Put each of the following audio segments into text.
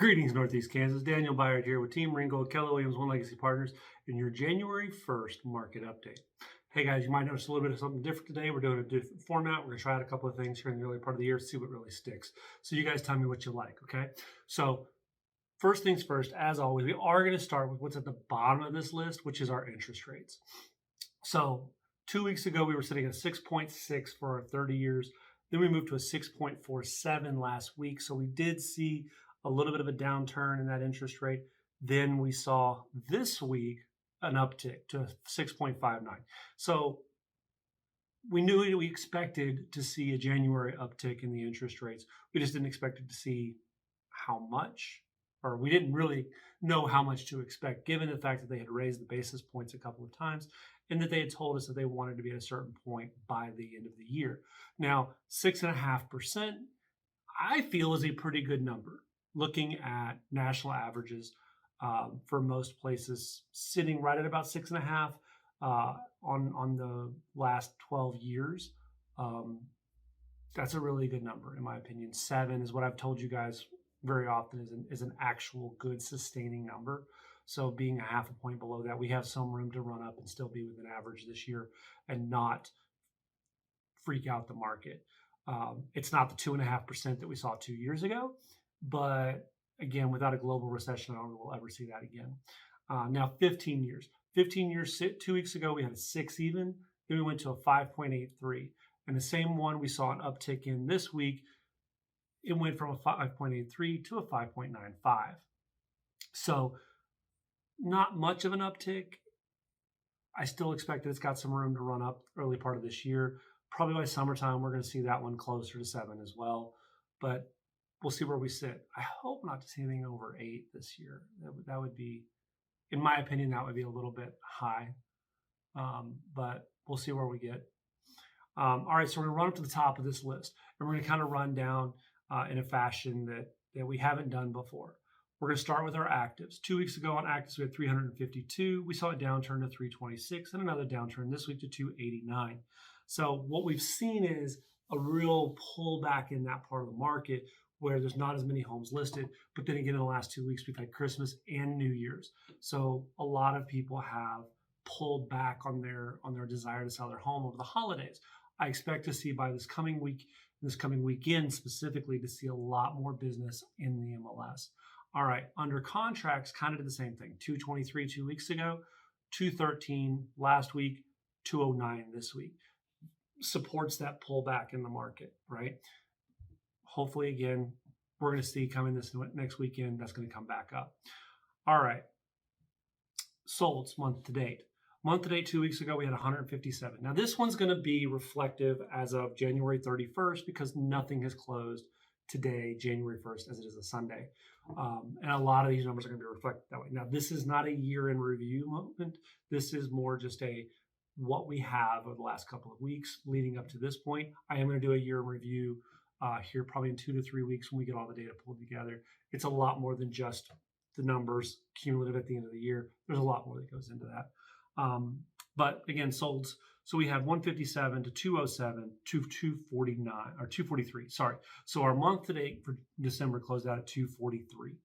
Greetings, Northeast Kansas. Daniel Byard here with Team Ringo, Keller Williams, One Legacy Partners, in your January 1st market update. Hey guys, you might notice a little bit of something different today. We're doing a different format. We're going to try out a couple of things here in the early part of the year to see what really sticks. So you guys tell me what you like, okay? So first things first, as always, we are going to start with what's at the bottom of this list, which is our interest rates. So 2 weeks ago, we were sitting at 6.6 for our 30 years. Then we moved to a 6.47 last week. So we did see a little bit of a downturn in that interest rate. Then we saw this week an uptick to 6.59. So we knew we expected to see a January uptick in the interest rates. We just didn't expect it to see how much, or we didn't really know how much to expect, given the fact that they had raised the basis points a couple of times and that they had told us that they wanted to be at a certain point by the end of the year. Now, 6.5%, I feel, is a pretty good number. Looking at national averages for most places, sitting right at about 6.5 on the last 12 years. That's a really good number, in my opinion. 7 is what I've told you guys very often is an actual good sustaining number. So being a half a point below that, we have some room to run up and still be within average this year and not freak out the market. It's not the 2.5% that we saw 2 years ago, but again, without a global recession, I don't think we'll ever see that again. Now, 15 years. 15 years, 2 weeks ago, we had a 6 even. Then we went to a 5.83. And the same one we saw an uptick in this week. It went from a 5.83 to a 5.95. So not much of an uptick. I still expect that it's got some room to run up early part of this year. Probably by summertime, we're going to see that one closer to 7 as well. But we'll see where we sit. I hope not to see anything over 8 this year. That would be, in my opinion, that would be a little bit high. But we'll see where we get. All right, so we're going to run up to the top of this list. And we're going to kind of run down in a fashion that we haven't done before. We're going to start with our actives. 2 weeks ago on actives, we had 352. We saw a downturn to 326 and another downturn this week to 289. So what we've seen is a real pullback in that part of the market where there's not as many homes listed. But then again, in the last 2 weeks, we've had Christmas and New Year's. So a lot of people have pulled back on their desire to sell their home over the holidays. I expect to see by this coming week, this coming weekend specifically, to see a lot more business in the MLS. All right, under contracts, kind of did the same thing. 223 2 weeks ago, 213 last week, 209 this week. Supports that pullback in the market, right? Hopefully, again, we're going to see coming this next weekend, that's going to come back up. All right. Solds month to date. Month to date, 2 weeks ago, we had 157. Now, this one's going to be reflective as of January 31st because nothing has closed today, January 1st, as it is a Sunday. And a lot of these numbers are going to be reflected that way. Now, this is not a year in review moment. This is more just what we have over the last couple of weeks leading up to this point. I am going to do a year in review here probably in 2 to 3 weeks when we get all the data pulled together. It's a lot more than just the numbers cumulative at the end of the year. There's a lot more that goes into that. But again, solds. So we have 157 to 207 to 249 or 243. Sorry. So our month to date for December closed out at 243.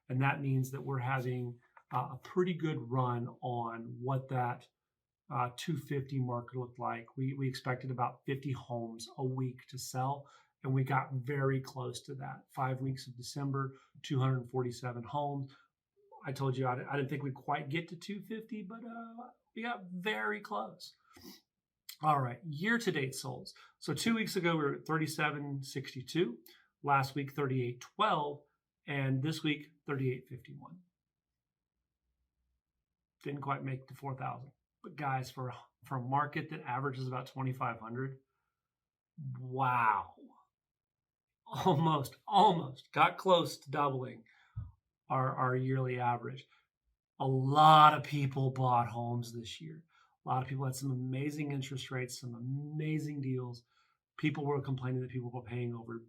And that means that we're having a pretty good run on what that 250 market looked like. We expected about 50 homes a week to sell. And we got very close to that. 5 weeks of December, 247 homes. I told you I didn't think we'd quite get to 250, but we got very close. All right, year-to-date solds. So 2 weeks ago, we were at 3762. Last week, 3812. And this week, 3851. Didn't quite make the 4,000. But guys, for a market that averages about 2,500, wow. Almost got close to doubling our yearly average. A lot of people bought homes this year. A lot of people had some amazing interest rates, some amazing deals. People were complaining that people were paying over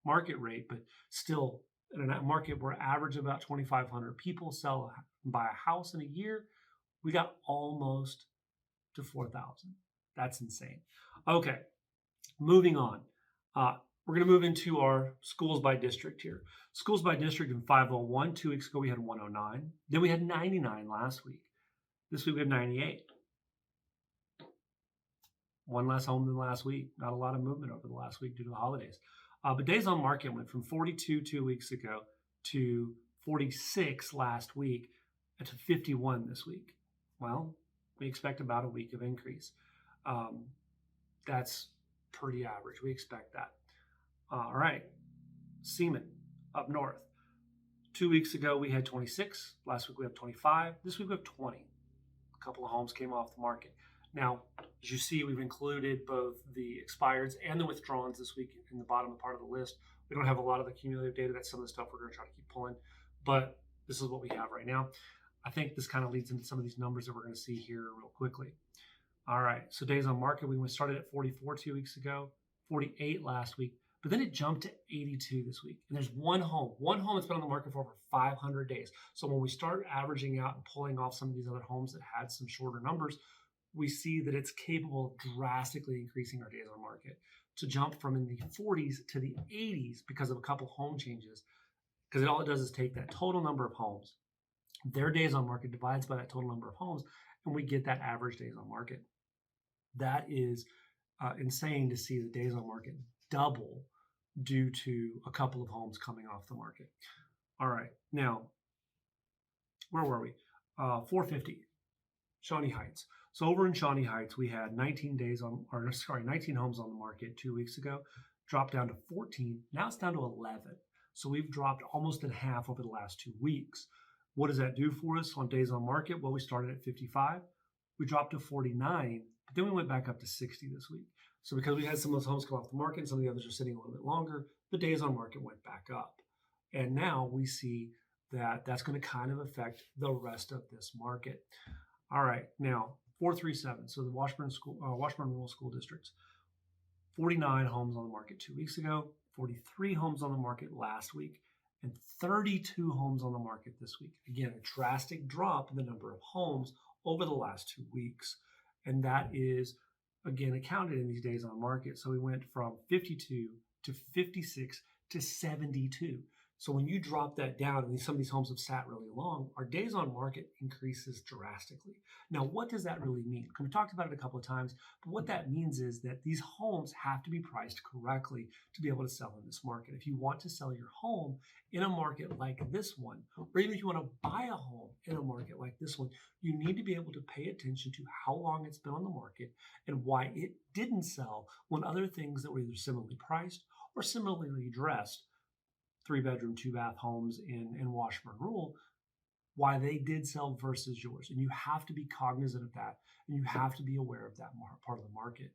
market rate, but still in a market where average about 2,500 people buy a house in a year, we got almost to 4,000. That's insane. Okay, moving on. We're going to move into our schools by district here. Schools by district in 501. 2 weeks ago, we had 109. Then we had 99 last week. This week, we have 98. One less home than last week. Not a lot of movement over the last week due to the holidays. But days on market went from 42 2 weeks ago to 46 last week to 51 this week. Well, we expect about a week of increase. That's pretty average. We expect that. All right, Seaman up north. 2 weeks ago, we had 26. Last week, we have 25. This week, we have 20. A couple of homes came off the market. Now, as you see, we've included both the expireds and the withdrawns this week in the bottom part of the list. We don't have a lot of the cumulative data. That's some of the stuff we're going to try to keep pulling, but this is what we have right now. I think this kind of leads into some of these numbers that we're going to see here real quickly. All right, so days on market, we started at 44 2 weeks ago, 48 last week, but then it jumped to 82 this week. And there's one home that's been on the market for over 500 days. So when we start averaging out and pulling off some of these other homes that had some shorter numbers, we see that it's capable of drastically increasing our days on market to jump from in the 40s to the 80s because of a couple home changes. Because all it does is take that total number of homes, their days on market divides by that total number of homes, and we get that average days on market. That is insane to see the days on market double due to a couple of homes coming off the market. All right, now, where were we? 450, Shawnee Heights. So over in Shawnee Heights, we had 19 homes on the market 2 weeks ago, dropped down to 14. Now it's down to 11. So we've dropped almost in half over the last 2 weeks. What does that do for us on days on market? Well, we started at 55. We dropped to 49, but then we went back up to 60 this week. So because we had some of those homes come off the market and some of the others are sitting a little bit longer, the days on market went back up. And now we see that that's going to kind of affect the rest of this market. All right, now 437, so the Washburn Rural School Districts, 49 homes on the market 2 weeks ago, 43 homes on the market last week, and 32 homes on the market this week. Again, a drastic drop in the number of homes over the last 2 weeks. And that is, again, accounted in these days on market. So we went from 52 to 56 to 72. So when you drop that down, and some of these homes have sat really long, our days on market increases drastically. Now, what does that really mean? We talked about it a couple of times, but what that means is that these homes have to be priced correctly to be able to sell in this market. If you want to sell your home in a market like this one, or even if you want to buy a home in a market like this one, you need to be able to pay attention to how long it's been on the market and why it didn't sell when other things that were either similarly priced or similarly dressed, 3-bedroom, 2-bath homes in Washburn Rural, why they did sell versus yours. And you have to be cognizant of that, and you have to be aware of that part of the market.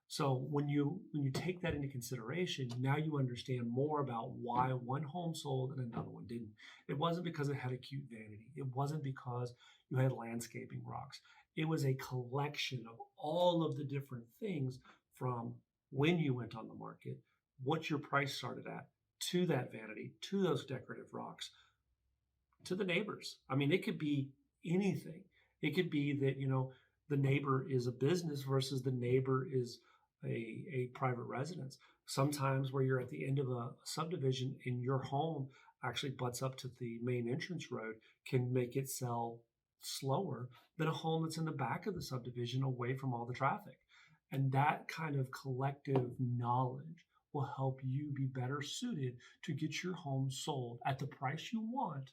So when you take that into consideration, now you understand more about why one home sold and another one didn't. It wasn't because it had acute vanity. It wasn't because you had landscaping rocks. It was a collection of all of the different things from when you went on the market, what your price started at, to that vanity, to those decorative rocks, to the neighbors. I mean, it could be anything. It could be that, the neighbor is a business versus the neighbor is a private residence. Sometimes where you're at the end of a subdivision and your home actually butts up to the main entrance road can make it sell slower than a home that's in the back of the subdivision away from all the traffic. And that kind of collective knowledge will help you be better suited to get your home sold at the price you want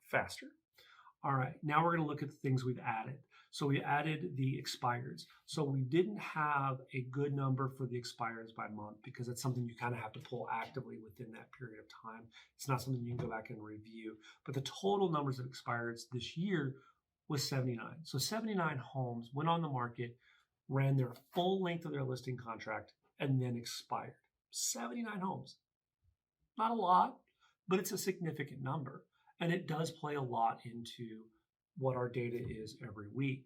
faster. All right, now we're going to look at the things we've added. So we added the expireds. So we didn't have a good number for the expireds by month because it's something you kind of have to pull actively within that period of time. It's not something you can go back and review. But the total numbers of expireds this year was 79. So 79 homes went on the market, ran their full length of their listing contract, and then expired. 79 homes. Not a lot, but it's a significant number. And it does play a lot into what our data is every week.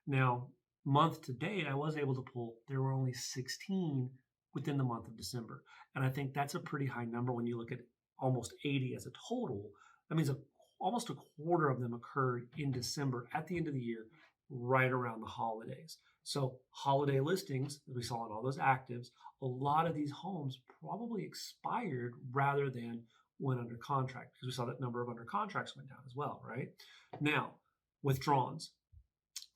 Now, month to date, I was able to pull, there were only 16 within the month of December. And I think that's a pretty high number when you look at almost 80 as a total. That means almost a quarter of them occurred in December at the end of the year, right around the holidays. So holiday listings, as we saw in all those actives, a lot of these homes probably expired rather than went under contract, because we saw that number of under contracts went down as well, right? Now, withdrawns.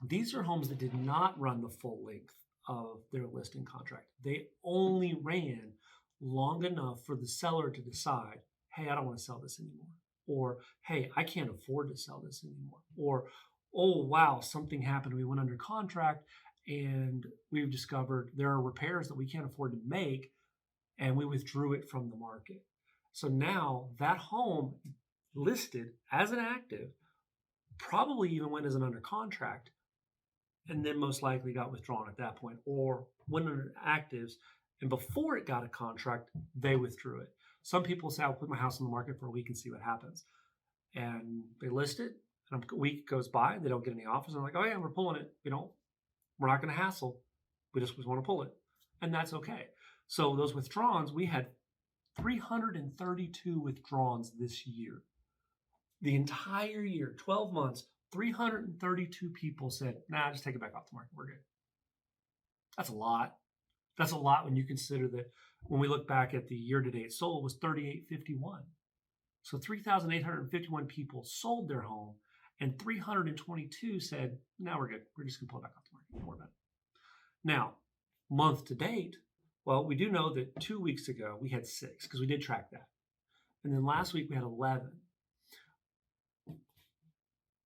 These are homes that did not run the full length of their listing contract. They only ran long enough for the seller to decide, hey, I don't want to sell this anymore. Or, hey, I can't afford to sell this anymore. Or, oh, wow, something happened. We went under contract and we've discovered there are repairs that we can't afford to make, and we withdrew it from the market. So now that home listed as an active probably even went as an under contract, and then most likely got withdrawn at that point, or went under actives, and before it got a contract, they withdrew it. Some people say, I'll put my house on the market for a week and see what happens. And they list it, and a week goes by, they don't get any offers. I'm like, oh yeah, we're pulling it. We're not going to hassle. We just want to pull it. And that's okay. So those withdrawns, we had 332 withdrawns this year. The entire year, 12 months, 332 people said, nah, just take it back off the market. We're good. That's a lot. That's a lot when you consider that when we look back at the year-to-date sold was 3,851. So 3,851 people sold their home, and 322 said, no, we're good. We're just going to pull it back off the market. Don't worry about it. Now, month to date, well, we do know that 2 weeks ago we had 6, because we did track that. And then last week we had 11.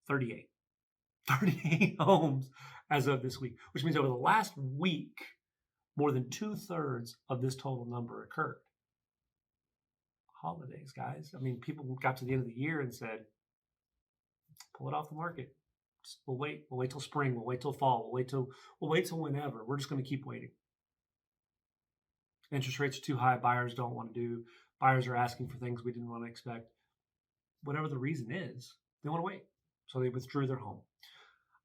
38 homes as of this week, which means over the last week, more than 2/3 of this total number occurred. Holidays, guys. I mean, people got to the end of the year and said, pull it off the market. We'll wait. We'll wait till spring. We'll wait till fall. We'll wait till whenever. We're just going to keep waiting. Interest rates are too high. Buyers don't want to do. Buyers are asking for things we didn't want to expect. Whatever the reason is, they want to wait. So they withdrew their home.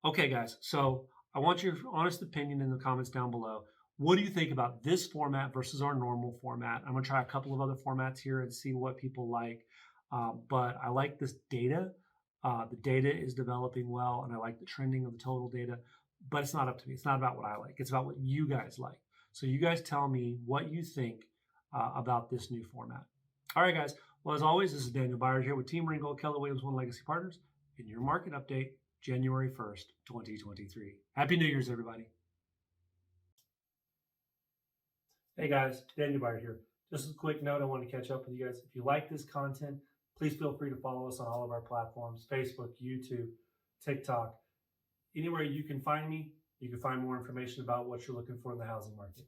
Okay, guys. So I want your honest opinion in the comments down below. What do you think about this format versus our normal format? I'm going to try a couple of other formats here and see what people like. But I like this data. The data is developing well, and I like the trending of the total data. But it's not up to me. It's not about what I like. It's about what you guys like. So you guys tell me what you think about this new format. All right, guys. Well, as always, this is Daniel Byard here with Team Ringgold, Keller Williams One Legacy Partners, in your market update, January 1st, 2023. Happy New Year's, everybody. Hey guys, Daniel Byard here. Just a quick note, I want to catch up with you guys. If you like this content, please feel free to follow us on all of our platforms, Facebook, YouTube, TikTok. Anywhere you can find me, you can find more information about what you're looking for in the housing market.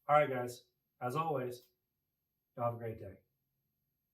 All right, guys, as always, y'all have a great day.